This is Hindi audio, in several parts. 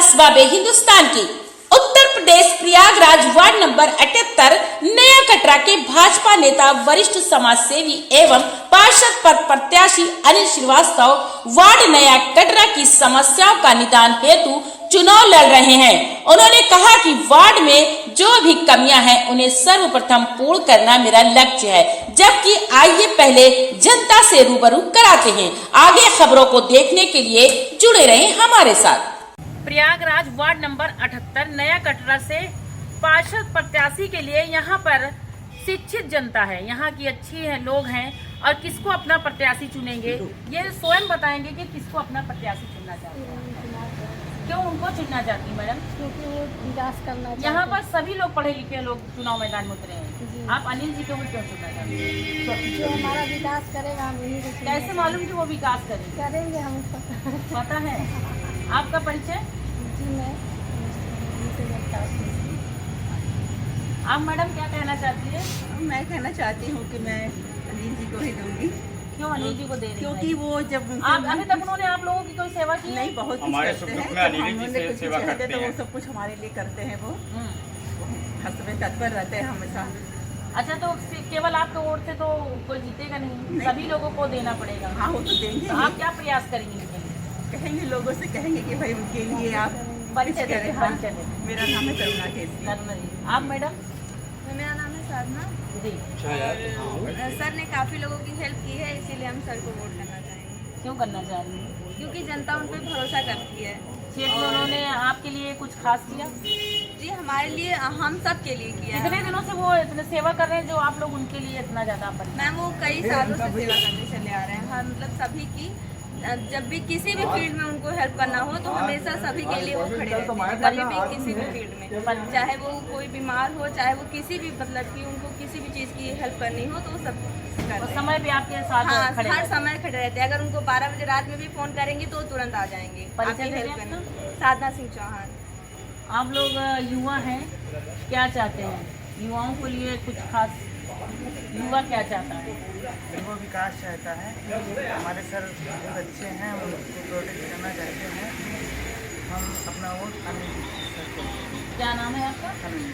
असबाब हिंदुस्तान की उत्तर प्रदेश प्रयागराज वार्ड नंबर 78 नया कटरा के भाजपा नेता वरिष्ठ समाज सेवी एवं पार्षद पद प्रत्याशी अनिल श्रीवास्तव वार्ड नया कटरा की समस्याओं का निदान हेतु चुनाव लड़ रहे हैं। उन्होंने कहा कि वार्ड में जो भी कमियां हैं उन्हें सर्वप्रथम पूर्ण करना मेरा लक्ष्य है, जबकि आइए पहले जनता से रूबरू कराते हैं। आगे खबरों को देखने के लिए जुड़े रहें हमारे साथ। प्रयागराज वार्ड नंबर 78 नया कटरा से पार्षद प्रत्याशी के लिए यहाँ पर शिक्षित जनता है, यहाँ की अच्छी है लोग हैं और किसको अपना प्रत्याशी चुनेंगे ये स्वयं बताएंगे कि किसको अपना प्रत्याशी चुनना चाहते हैं। क्यों उनको चुनना चाहती है मैडम? क्योंकि वो विकास करना चाहते हैं। यहाँ पर सभी लोग पढ़े लिखे लोग चुनाव मैदान में उतरे हैं, आप अनिल जी को भी क्यों चुनना चाहते हैं? जो हमारा विकास करेगा हम उन्हीं को चुनेंगे। कैसे मालूम कि वो विकास करेंगे हम पता है। आपका परिचय? जी मैं आप मैडम क्या कहना चाहती है? मैं कहना चाहती हूँ कि मैं अनिल जी को ही दूंगी। क्यों अनिल जी को दे रही हैं? क्योंकि वो जब आप अभी तक उन्होंने आप लोगों की कोई सेवा की है? नहीं बहुत कुछ हमारे करते सुख दुख हैं, में अनिल जी हमने से कुछ सेवा चाहते करते तो वो हैं। सब कुछ हमारे लिए करते हैं। वो हर समय तत्पर रहते हैं हमेशा। अच्छा, तो केवल आपके वोट से तो कोई जीतेगा नहीं, सभी लोगों को देना पड़ेगा। हाँ वो तो देंगे तो ही। आप क्या प्रयास करेंगे इनके लिए? कहेंगे लोगों से कहेंगे कि भाई उनके लिए आप परिचय कुछ करें। दें, हाँ, परिचय दें। मेरा नाम है करुणा केसरी। करना जी। आप मैडम? मेरा नाम है साधना। जी। सर ने काफ़ी लोगों की हेल्प की है, इसीलिए हम सर को वोट करना चाहेंगे। क्यों करना चाह रही हैं? क्योंकि जनता उन पर भरोसा करती है। क्षेत्र में उन्होंने आपके लिए कुछ खास किया? जी हमारे लिए, हम सब के लिए किया कितने है। दिनों से वो इतने सेवा कर रहे हैं जो आप लोग उनके लिए इतना ज्यादा परिचित? मैम वो कई सालों से सेवा करते चले आ रहे हैं। हाँ मतलब सभी की जब भी किसी भी फील्ड में उनको हेल्प करना हो तो हमेशा सभी के लिए वो खड़े रहते हैं, कभी भी किसी भी फील्ड में, चाहे वो कोई बीमार हो, चाहे वो किसी भी मतलब कि उनको किसी भी चीज़ की हेल्प करनी हो तो वो सब करते हैं। समय भी आपके साथ हाँ खड़े हर रहते हैं। समय खड़े रहते हैं। अगर उनको 12 बजे रात में भी फ़ोन करेंगे तो तुरंत आ जाएंगे परिचय आपकी दे हेल्प दें करने। साधना सिंह चौहान। आप लोग युवा हैं, क्या चाहते हैं? युवाओं के लिए कुछ खास, युवा क्या चाहता है? वो विकास चाहता है। हमारे सर बहुत अच्छे हैं, हम उनको प्रोटेक्ट करना चाहते हैं। हम अपना वोट अनिल सर को देंगे। क्या नाम है आपका? अनिल।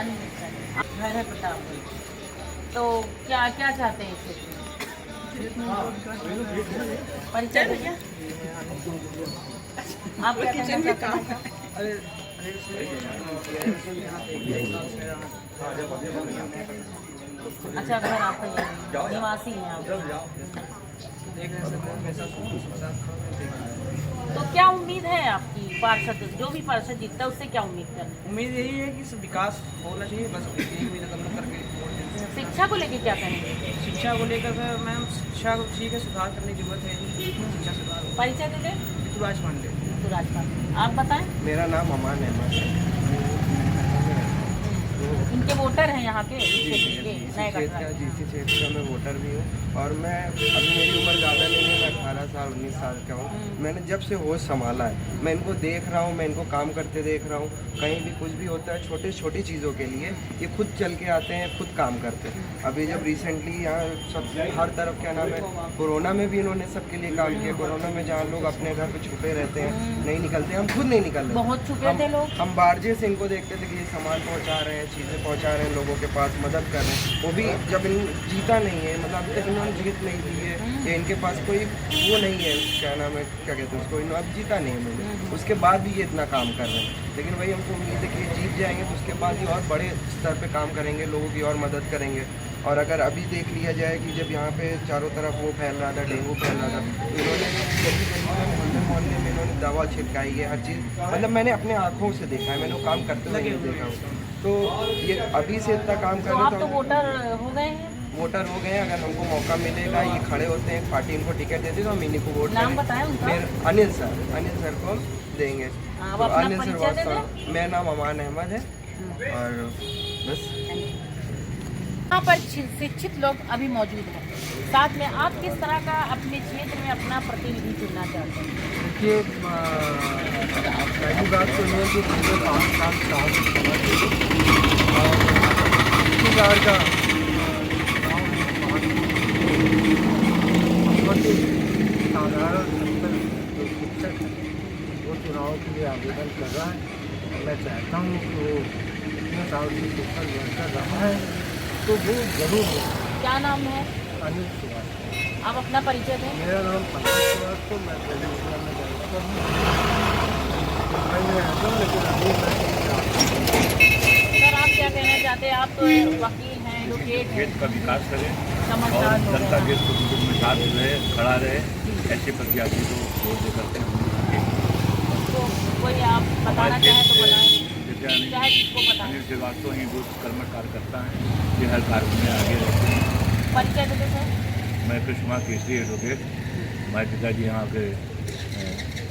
अनिल सर। घर है प्रतापगढ़। तो क्या क्या चाहते हैं इस क्षेत्र में? परिचय भैया आप क्या कहना चाहते हैं? अच्छा, घर आपका ये निवासी हैं आप। तो क्या उम्मीद है आपकी पार्षद, जो भी पार्षद जीतता है उससे क्या उम्मीद कर रहे हैं? उम्मीद यही है कि सब विकास होना चाहिए, बस यही उम्मीद है, हम लोग करके वोट देते हैं। शिक्षा को लेके क्या कहेंगे? शिक्षा को लेकर मैम शिक्षा को ठीक है, सुधार करने की जरूरत है। शिक्षा सुधार हो। परिचय दे दें। ऋतुराज पांडे। तो राजपाल आप बताएं। मेरा नाम अमान अहमद है। इनके वोटर हैं यहाँ के इस क्षेत्र के नए कटरा के। इसी क्षेत्र का मैं वोटर भी हूँ और मैं अभी मेरी उम्र ज़्यादा नहीं है, मैं 18 साल 19 साल का हूँ। मैंने जब से होश संभाला है मैं इनको देख रहा हूँ, मैं इनको काम करते देख रहा हूँ। कहीं भी कुछ भी होता है छोटी छोटी चीज़ों के लिए ये खुद चल के आते हैं, खुद काम करते हैं। अभी जब रिसेंटली यहाँ सब हर तरफ क्या नाम है, कोरोना में भी इन्होंने सबके लिए काम किया। कोरोना में जहाँ लोग अपने घर पे छुपे रहते हैं, नहीं निकलते, हम खुद नहीं निकल रहे, बहुत छुपे थे लोग। हम बारजे से इनको देखते थे कि ये सामान पहुंचा रहे हैं, चीज़ें पहुंचा रहे हैं, लोगों के पास मदद कर रहे हैं। वो भी जब इन जीता नहीं है, मतलब अभी तक इन्होंने जीत नहीं दी है, या इनके पास कोई वो नहीं है, क्या नाम है, क्या कहते हैं उसको, इन्होंने अब जीता नहीं है इन्होंने, उसके बाद भी ये इतना काम कर रहे हैं। लेकिन वही हमको उम्मीद है कि ये जीत जाएंगे तो उसके बाद ये और बड़े स्तर पे काम करेंगे, लोगों की और मदद करेंगे। और अगर अभी देख लिया जाए कि जब यहाँ पे चारों तरफ वो फैल रहा था, डेंगू फैल रहा था, तो इन्होंने गली मोहल्ले मोहल्ले में इन्होंने दवा छिड़काई है, हर चीज़, मतलब मैंने अपने आँखों से देखा है, मैंने वो काम करते हुए नहीं देखा हूँ। तो ये अभी से इतना काम कर तो रहे आप तो वोटर हो गए हैं। वोटर हो गए हैं। अगर हमको मौका मिलेगा, ये खड़े होते हैं, पार्टी इनको टिकट देती तो हम इन्हीं को वोट नाम बताएं उनका। अनिल सर को हम देंगे। आप तो अपना अनिल सर परिचय दे दें। वास्तव, मेरा नाम अमान अहमद है और बस। यहाँ पर शिक्षित लोग अभी मौजूद हैं, साथ में आप किस तरह का अपने क्षेत्र में अपना प्रतिनिधि चुनना चाहते हैं? देखिए, पहली बात तो ये है कि मुझे 5 साल साल और बार का बहुत ही साधारण जो शिक्षक है वो चुनाव के लिए आवेदन कर रहा समझता हूँ कि वो इतने साल से सोशल वर्क कर रहा है तो वो जरूर होगा। क्या नाम है? अनिल श्रीवास्तव। आप अपना परिचय दें। मेरा नाम पंकज श्रीवास्तव, मैं बेगूसराय में डायरेक्टर हूँ। मैं रहता हूँ लेकिन अभी सर आप क्या कहना चाहते हैं? आप तो वकील हैं, एडवोकेट हैं, खेत का विकास करें और समझदार लोग जनता हैं। के सुख में साथ रहे, खड़ा रहे, ऐसे प्रत्याशी को वोट दे करके तो कोई आप बताना चाहें तो बताएं, चाहे जिसको बताएं। अनिल श्रीवास्तव ही वो कर्मठ कार्यकर्ता हैं, ये हर कार्य में आगे रहते हैं। परिचय दे दें सर। मैं कृष्णा केसरी एडवोकेट, हमारे पिताजी यहाँ के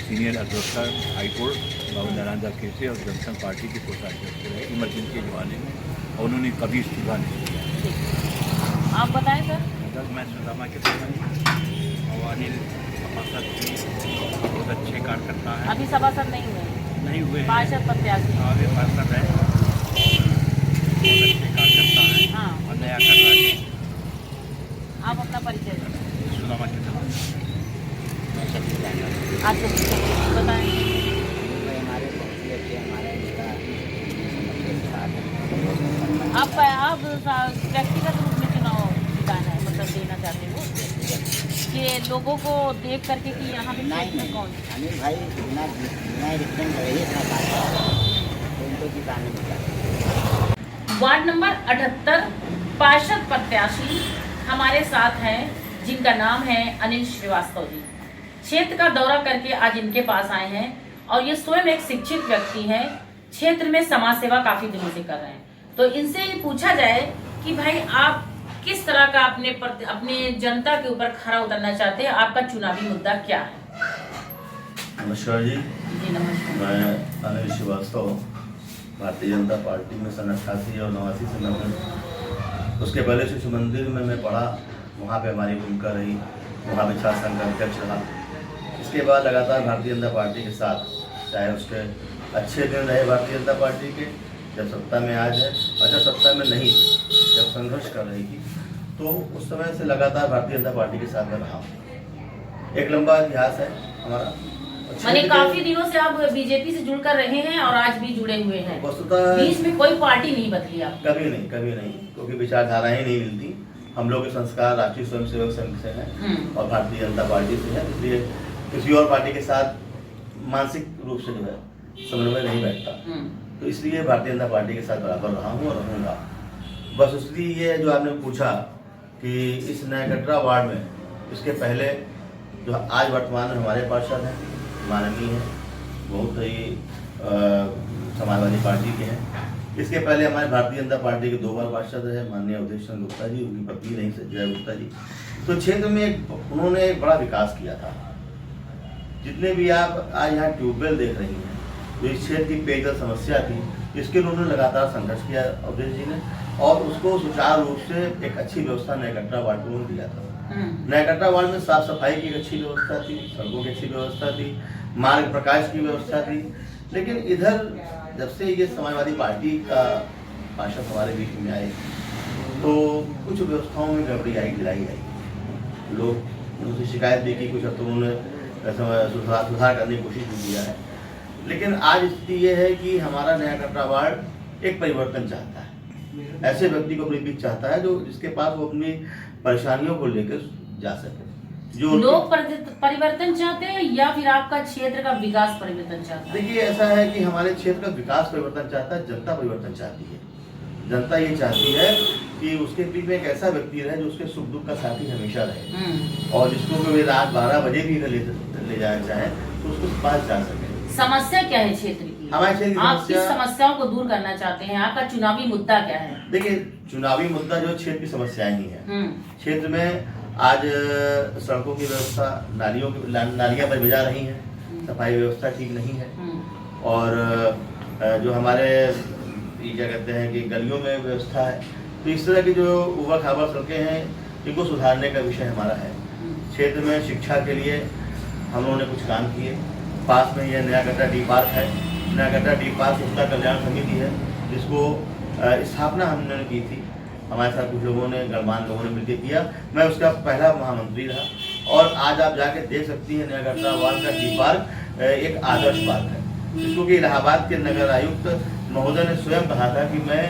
सीनियर अधिवक्ता हाईकोर्ट बाबू नारायण दास केसरी और जनसंघ पार्टी के कोषाध्यक्ष रहे इमरजेंसी के ज़माने में, और उन्होंने कभी इस्तीफा नहीं दिया। आप बताएं सर। मैं सुदामा के और अनिल सभासद भी बहुत अच्छे कार्यकर्ता हैं। अभी सभासद नहीं हुए, नहीं हुए हैं, पार्षद प्रत्याशी। आगे पार्षद हैं और बहुत अच्छे कार्यकर्ता हैं। हाँ। और नया करवा के आप अपना परिचय दें। सुदामा के आप बताएं। हमारे बहुत ही अच्छे हमारा इसका आप व्यक्तिगत रूप में चुनाव जिताना है, मतलब देना चाहते हो कि लोगों को देख करके कि यहाँ पे नहीं में कौन? अनिल भाई बिना इलेक्शन लड़े ही इतना काम करते हैं तो उनको जिताने में क्या। वार्ड नंबर 78 पार्षद प्रत्याशी हमारे साथ हैं, जिनका नाम है अनिल श्रीवास्तव जी। क्षेत्र का दौरा करके आज इनके पास आए हैं और ये स्वयं एक शिक्षित व्यक्ति हैं, क्षेत्र में समाज सेवा काफी दिनों से कर रहे हैं। तो इनसे ये पूछा जाए कि भाई आप किस तरह का अपने जनता के ऊपर खरा उतरना चाहते हैं, आपका चुनावी मुद्दा क्या है? नमस्कार जी, जी नमस्कार। मैं अनिल श्रीवास्तव, भारतीय जनता पार्टी में सन 88 और 89 से मैं हूँ। उसके पहले शिशु मंदिर में मैं पढ़ा, वहाँ पे हमारी भूमिका रही, वहाँ पे छात्र संघ का अध्यक्ष रहा। इसके बाद लगातार भारतीय जनता पार्टी के साथ, चाहे उसके अच्छे दिन रहे भारतीय जनता पार्टी के, जब सत्ता में आज है, और जब सत्ता में नहीं, जब संघर्ष कर रही थी, तो उस समय से लगातार भारतीय जनता पार्टी के साथ मैं रहा हूँ। एक लंबा इतिहास है हमारा। माने काफी दिनों से आप बीजेपी से जुड़कर रहे हैं और आज भी जुड़े हुए हैं। वस्तुतः बीच में कोई पार्टी नहीं बदली आप? कभी नहीं, क्योंकि विचारधाराएं नहीं मिलती। हम लोग के संस्कार राष्ट्रीय स्वयंसेवक संघ से हैं और भारतीय जनता पार्टी से है, इसलिए किसी और पार्टी के साथ मानसिक रूप से जो है समन्वय नहीं बैठता। तो इसलिए भारतीय जनता पार्टी के साथ बराबर रहा हूँ और रहूँगा। बस इसलिए ये जो आपने पूछा कि इस नया कटरा वार्ड में, इसके पहले जो आज वर्तमान में हमारे पार्षद हैं, माननीय हैं, बहुत ही समाजवादी पार्टी के हैं। इसके पहले हमारे भारतीय जनता पार्टी के 2 बार पार्षद हैं, माननीय अवधेश चंद्र गुप्ता जी, उनकी पत्नी रही जया गुप्ता जी। तो क्षेत्र में उन्होंने एक बड़ा विकास किया था। जितने भी आप आज यहाँ ट्यूबवेल देख रही हैं, तो इस क्षेत्र की पेयजल समस्या थी, इसके लिए उन्होंने लगातार संघर्ष किया अवधेश जी ने, और उसको सुचारू रूप से एक अच्छी व्यवस्था नया कटरा वार्ड को उन्होंने दिया था। नया कटरा वार्ड में साफ सफाई की अच्छी व्यवस्था थी, सड़कों की अच्छी व्यवस्था थी, मार्ग प्रकाश की व्यवस्था थी। लेकिन इधर जब से ये समाजवादी पार्टी का पार्षद हमारे बीच में आए, तो कुछ व्यवस्थाओं में गड़बड़ी आई, ढिलाई आई। लोग उनसे शिकायत भी की, कुछ हद तक उन्होंने सुधार करने की कोशिश भी किया है। लेकिन आज स्थिति ये है कि हमारा नया कटरा वार्ड एक परिवर्तन चाहता है, ऐसे व्यक्ति को अपने बीच चाहता है जो जिसके पास वो अपनी परेशानियों को लेकर जा सके। जो लोग परिवर्तन चाहते हैं या फिर आपका क्षेत्र का विकास परिवर्तन चाहता है? देखिए, ऐसा है कि हमारे क्षेत्र का विकास परिवर्तन चाहता है, जनता परिवर्तन चाहती है। जनता ये चाहती है कि उसके बीच में एक ऐसा व्यक्ति रहे जो उसके सुख दुख का साथी हमेशा रहे, और जिसको कभी रात 12 बजे भी ले जाना चाहे तो उसको पास जा सके। समस्या क्या है क्षेत्र की? हमारे क्षेत्र की आप किस समस्याओं को दूर करना चाहते हैं? आपका चुनावी मुद्दा क्या है? देखिए, चुनावी मुद्दा जो क्षेत्र की समस्याएं ही है। क्षेत्र में आज सड़कों की व्यवस्था, नालियां बजा रही हैं, सफाई व्यवस्था ठीक नहीं है, और जो हमारे ये क्या कहते हैं कि गलियों में व्यवस्था है। तो इस तरह की जो उबड़ खाबड़ सड़कें हैं, इनको सुधारने का विषय हमारा है। क्षेत्र में शिक्षा के लिए हम लोगों ने कुछ काम किए। पास में यह नया कटरा डी पार्क है, नया कटरा डी पार्क उपता कल्याण समिति है, जिसको स्थापना हमने की थी। हमारे साथ कुछ लोगों ने, गणमान्य लोगों ने मिलकर किया। मैं उसका पहला महामंत्री रहा, और आज आप जाके देख सकती हैं नया कटरा वार्ड का डी पार्क एक आदर्श पार्क है, जिसको कि इलाहाबाद के नगर आयुक्त महोदय ने स्वयं कहा था कि मैं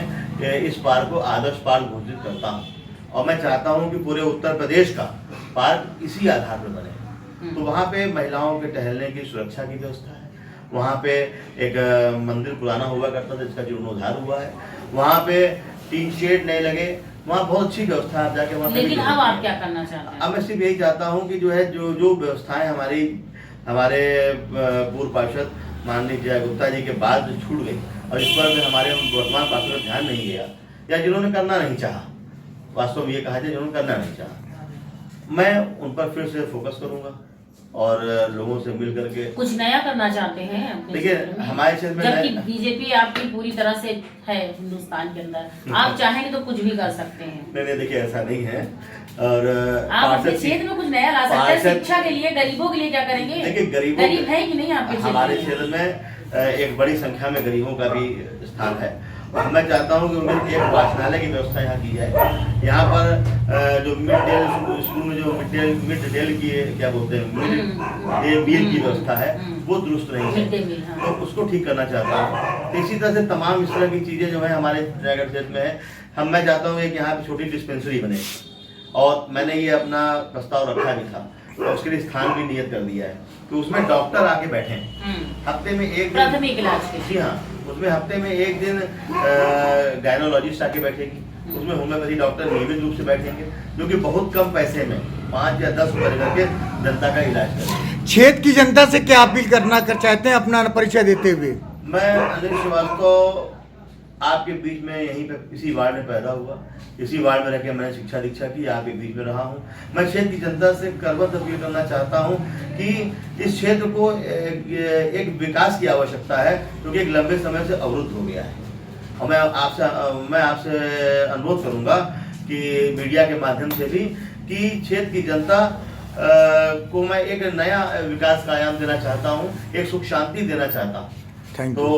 इस पार्क को आदर्श पार्क घोषित करता हूँ और मैं चाहता हूँ कि पूरे उत्तर प्रदेश का पार्क इसी आधार पर बने। तो वहाँ पे महिलाओं के टहलने की सुरक्षा की व्यवस्था है। वहाँ पे एक मंदिर पुराना हुआ करता था जिसका जीर्णोद्धार हुआ है। वहाँ पे टीन शेड नहीं लगे, वहाँ बहुत अच्छी व्यवस्था है। आप जाके वहाँ, लेकिन अब आप क्या करना चाहते हैं? अब मैं सिर्फ यही चाहता हूँ कि जो है जो व्यवस्थाएं हमारे पूर्व पार्षद माननीय जय गुप्ता जी के बाद जो छूट गई और इस पर हमारे वर्तमान पार्षद का ध्यान नहीं गया या जिन्होंने करना नहीं चाहा, वास्तव में ये कहा जाए जिन्होंने करना नहीं चाहा, मैं उन पर फिर से फोकस करूंगा और लोगों से मिल करके कुछ नया करना चाहते हैं अपने देखिए क्षेत्र में? हमारे क्षेत्र में जबकि बीजेपी आपकी पूरी तरह से है हिंदुस्तान के अंदर, आप चाहेंगे तो कुछ भी कर सकते हैं। नहीं देखिए ऐसा नहीं है। और आप अपने क्षेत्र में कुछ नया ला सकते हैं। शिक्षा के लिए, गरीबों के लिए क्या करेंगे? देखिए गरीब है कि नहीं आपके हमारे क्षेत्र में एक बड़ी संख्या में गरीबों का भी स्थान है और मैं चाहता हूँ कि उनमें एक वाचनालय की व्यवस्था यहाँ की जाए। यहाँ पर जो मिड डे स्कूल में जो मिड डे की क्या बोलते हैं मिड डे मील की व्यवस्था है वो दुरुस्त नहीं है, तो उसको ठीक करना चाहता हूँ। तो इसी तरह से तमाम इस तरह की चीज़ें जो है हमारे रायगढ़ क्षेत्र में है। मैं चाहता हूँ कि यहाँ पे छोटी डिस्पेंसरी बने और मैंने ये अपना प्रस्ताव रखा भी था तो उसके लिए स्थान भी नियत कर दिया है कि उसमें डॉक्टर आके बैठे हफ्ते में एक दिन प्राथमिक इलाज के। जी हाँ, उसमें हफ्ते में एक दिन गायनोलॉजिस्ट आके बैठेगी, उसमें होम्योपैथी डॉक्टर नियमित रूप से बैठेंगे जो कि बहुत कम पैसे में 5 या 10 रुपए करके जनता का इलाज करेंगे। क्षेत्र की जनता से क्या अपील करना चाहते हैं अपना परिचय देते हुए? मैं अनिल श्रीवास्तव आपके बीच में यहीं पे इसी वार्ड में पैदा हुआ, इसी वार्ड में रहकर मैंने शिक्षा दीक्षा की, आपके बीच में रहा हूँ। मैं क्षेत्र की जनता से करबद्ध अपील करना चाहता हूँ कि इस क्षेत्र को एक विकास की आवश्यकता है क्योंकि एक लंबे समय से अवरुद्ध हो गया है। और मैं आपसे अनुरोध करूँगा कि मीडिया के माध्यम से भी कि क्षेत्र की जनता को मैं एक नया विकास का आयाम देना चाहता हूँ, एक सुख शांति देना चाहता हूँ। तो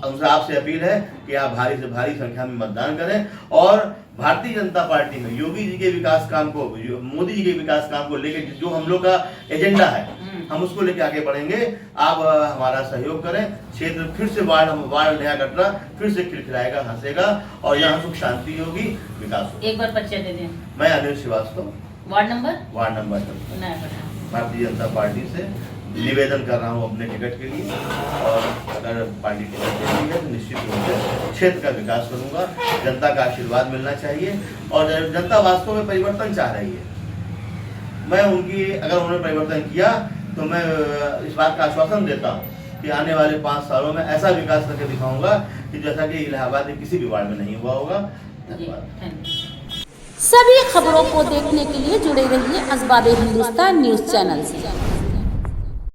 उनसे आपसे अपील है कि आप भारी से भारी संख्या में मतदान करें और भारतीय जनता पार्टी में योगी जी के विकास काम को, मोदी जी के विकास काम को लेकर जो हम लोग का एजेंडा है हम उसको लेकर आगे बढ़ेंगे। आप हमारा सहयोग करें, क्षेत्र फिर से वार्ड नया कटरा फिर से खिलखिलाएगा, हंसेगा और यहाँ सुख शांति होगी, विकास होगा। एक बार परिचय दे दें। मैं Anil Srivastava, ward number Bharatiya Janata party से निवेदन कर रहा हूँ अपने टिकट के लिए और अगर पार्टी टिकट देती है तो निश्चित रूप से क्षेत्र का विकास करूंगा। जनता का आशीर्वाद मिलना चाहिए और जनता वास्तव में परिवर्तन चाह रही है। मैं अगर उन्होंने परिवर्तन किया तो मैं इस बात का आश्वासन देता हूँ कि आने वाले 5 सालों में ऐसा विकास करके दिखाऊंगा कि जैसा कि इलाहाबाद के किसी भी वार्ड में नहीं हुआ होगा। सभी खबरों को देखने के लिए जुड़े रहिए अखबार हिंदुस्तान न्यूज चैनल से।